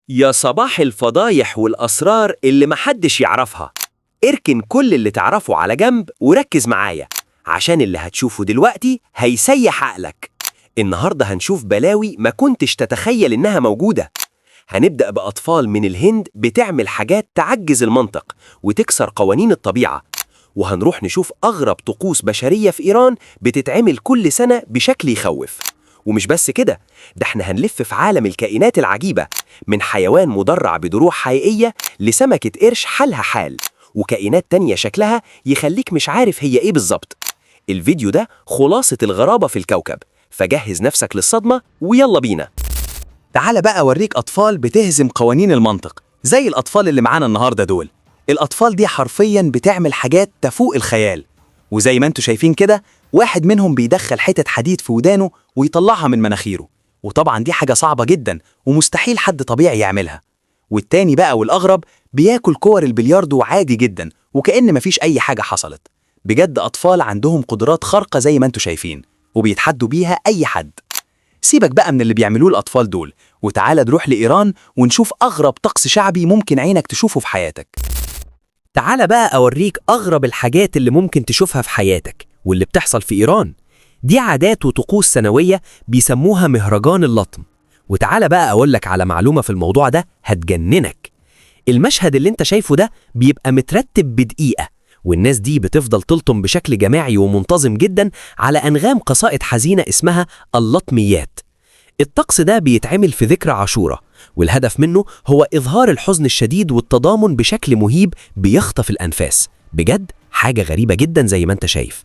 يا صباح الفضايح والأسرار اللي محدش يعرفها. اركن كل اللي تعرفه على جنب وركز معايا، عشان اللي هتشوفه دلوقتي هيسيح عقلك. النهاردة هنشوف بلاوي ما كنتش تتخيل إنها موجودة. هنبدأ بأطفال من الهند بتعمل حاجات تعجز المنطق وتكسر قوانين الطبيعة، وهنروح نشوف أغرب طقوس بشرية في إيران بتتعمل كل سنة بشكل يخوف. ومش بس كده، ده احنا هنلف في عالم الكائنات العجيبة، من حيوان مدرع بدروع حقيقية لسمكة قرش حالها حال، وكائنات تانية شكلها يخليك مش عارف هي ايه بالظبط. الفيديو ده خلاصة الغرابة في الكوكب، فجهز نفسك للصدمة ويلا بينا. تعال بقى أوريك أطفال بتهزم قوانين المنطق زي الأطفال اللي معانا النهاردة دول. الأطفال دي حرفياً بتعمل حاجات تفوق الخيال، وزي ما انتوا شايفين كده واحد منهم بيدخل حتة حديد في ودانه ويطلعها من مناخيره، وطبعاً دي حاجة صعبة جداً ومستحيل حد طبيعي يعملها. والتاني بقى والأغرب بياكل كور البلياردو عادي جداً وكأن مفيش أي حاجة حصلت. بجد أطفال عندهم قدرات خارقة زي ما انتوا شايفين، وبيتحدوا بيها أي حد. سيبك بقى من اللي بيعملوه الأطفال دول، وتعالى نروح لإيران ونشوف أغرب طقس شعبي ممكن عينك تشوفه في حياتك. تعال بقى أوريك أغرب الحاجات اللي ممكن تشوفها في حياتك واللي بتحصل في إيران. دي عادات وطقوس سنوية بيسموها مهرجان اللطم. وتعال بقى أقولك على معلومة في الموضوع ده هتجننك. المشهد اللي انت شايفه ده بيبقى مترتب بدقيقة، والناس دي بتفضل تلطم بشكل جماعي ومنتظم جدا على أنغام قصائد حزينة اسمها اللطميات. الطقس ده بيتعمل في ذكرى عاشوراء، والهدف منه هو إظهار الحزن الشديد والتضامن بشكل مهيب بيخطف الأنفاس. بجد حاجة غريبة جدا زي ما انت شايف.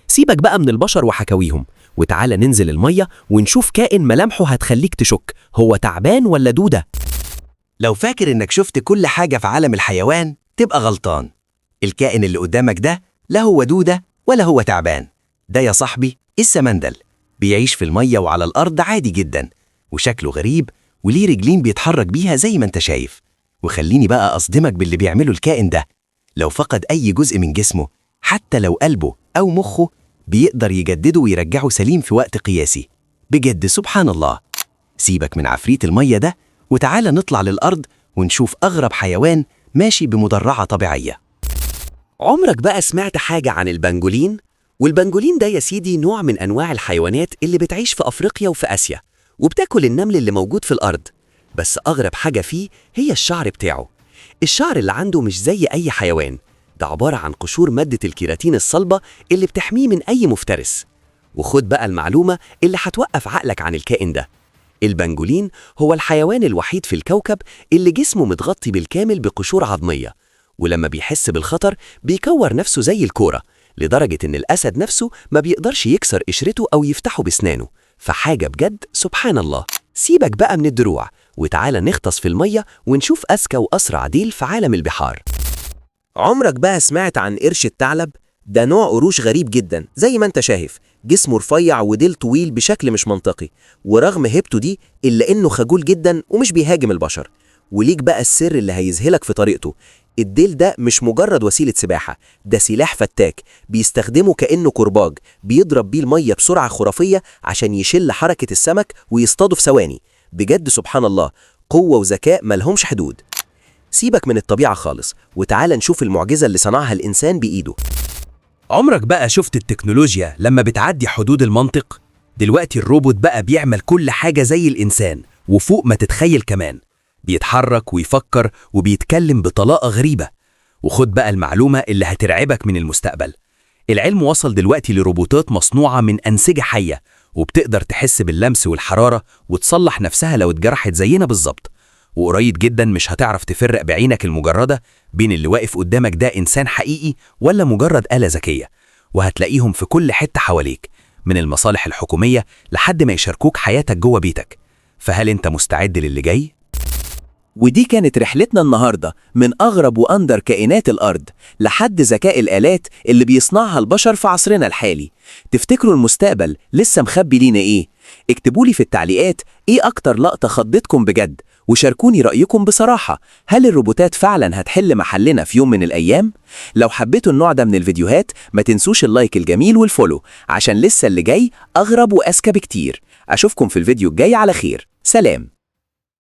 سيبك بقى من البشر وحكاويهم، وتعالى ننزل المية ونشوف كائن ملامحه هتخليك تشك هو تعبان ولا دودة. لو فاكر إنك شفت كل حاجة في عالم الحيوان تبقى غلطان. الكائن اللي قدامك ده لا هو دودة ولا هو تعبان. ده يا صاحبي السمندل، بيعيش في المية وعلى الأرض عادي جدا، وشكله غريب وليه رجلين بيتحرك بيها زي ما انت شايف. وخليني بقى أصدمك باللي بيعمله الكائن ده. لو فقد أي جزء من جسمه، حتى لو قلبه أو مخه، بيقدر يجدده ويرجعه سليم في وقت قياسي. بجد سبحان الله. سيبك من عفريت المية ده وتعالى نطلع للأرض ونشوف أغرب حيوان ماشي بمدرعة طبيعية. عمرك بقى سمعت حاجة عن البنجولين؟ والبنجولين ده يا سيدي نوع من أنواع الحيوانات اللي بتعيش في أفريقيا وفي آسيا، وبتاكل النمل اللي موجود في الأرض. بس أغرب حاجة فيه هي الشعر بتاعه. الشعر اللي عنده مش زي أي حيوان، ده عبارة عن قشور مادة الكيراتين الصلبة اللي بتحميه من أي مفترس. وخد بقى المعلومة اللي هتوقف عقلك عن الكائن ده. البنجولين هو الحيوان الوحيد في الكوكب اللي جسمه متغطي بالكامل بقشور عظمية، ولما بيحس بالخطر بيكور نفسه زي الكورة، لدرجة إن الأسد نفسه ما بيقدرش يكسر قشرته أو يفتحه بسنانه. فحاجة بجد سبحان الله. سيبك بقى من الدروع وتعالى نغطس في المية ونشوف أذكى وأسرع ديل في عالم البحار. عمرك بقى سمعت عن قرش الثعلب؟ ده نوع قروش غريب جدا زي ما انت شايف، جسمه رفيع وديل طويل بشكل مش منطقي، ورغم هيبته دي إلا إنه خجول جدا ومش بيهاجم البشر. وليك بقى السر اللي هيذهلك في طريقته. الديل ده مش مجرد وسيلة سباحة، ده سلاح فتاك بيستخدمه كأنه كرباج، بيضرب بيه المية بسرعة خرافية عشان يشل حركة السمك ويصطاده في ثواني. بجد سبحان الله، قوة وذكاء ملهمش حدود. سيبك من الطبيعة خالص وتعال نشوف المعجزة اللي صنعها الإنسان بإيده. عمرك بقى شفت التكنولوجيا لما بتعدي حدود المنطق؟ دلوقتي الروبوت بقى بيعمل كل حاجة زي الإنسان وفوق ما تتخيل كمان. بيتحرك ويفكر وبيتكلم بطلاقة غريبة. وخد بقى المعلومة اللي هترعبك من المستقبل. العلم وصل دلوقتي لروبوتات مصنوعة من أنسجة حية، وبتقدر تحس باللمس والحرارة وتصلح نفسها لو اتجرحت زينا بالظبط. وقريب جدا مش هتعرف تفرق بعينك المجردة بين اللي واقف قدامك ده إنسان حقيقي ولا مجرد آلة ذكية. وهتلاقيهم في كل حتة حواليك، من المصالح الحكومية لحد ما يشاركوك حياتك جوه بيتك. فهل انت مستعد للي جاي؟ ودي كانت رحلتنا النهاردة، من أغرب وأندر كائنات الأرض لحد ذكاء الآلات اللي بيصنعها البشر في عصرنا الحالي. تفتكروا المستقبل لسه مخبي لينا إيه؟ اكتبولي في التعليقات إيه أكتر لقطة خضتكم بجد، وشاركوني رأيكم بصراحة. هل الروبوتات فعلا هتحل محلنا في يوم من الأيام؟ لو حبيتوا النوع ده من الفيديوهات ما تنسوش اللايك الجميل والفولو، عشان لسه اللي جاي أغرب وأذكى بكتير. أشوفكم في الفيديو الجاي على خير. سلام.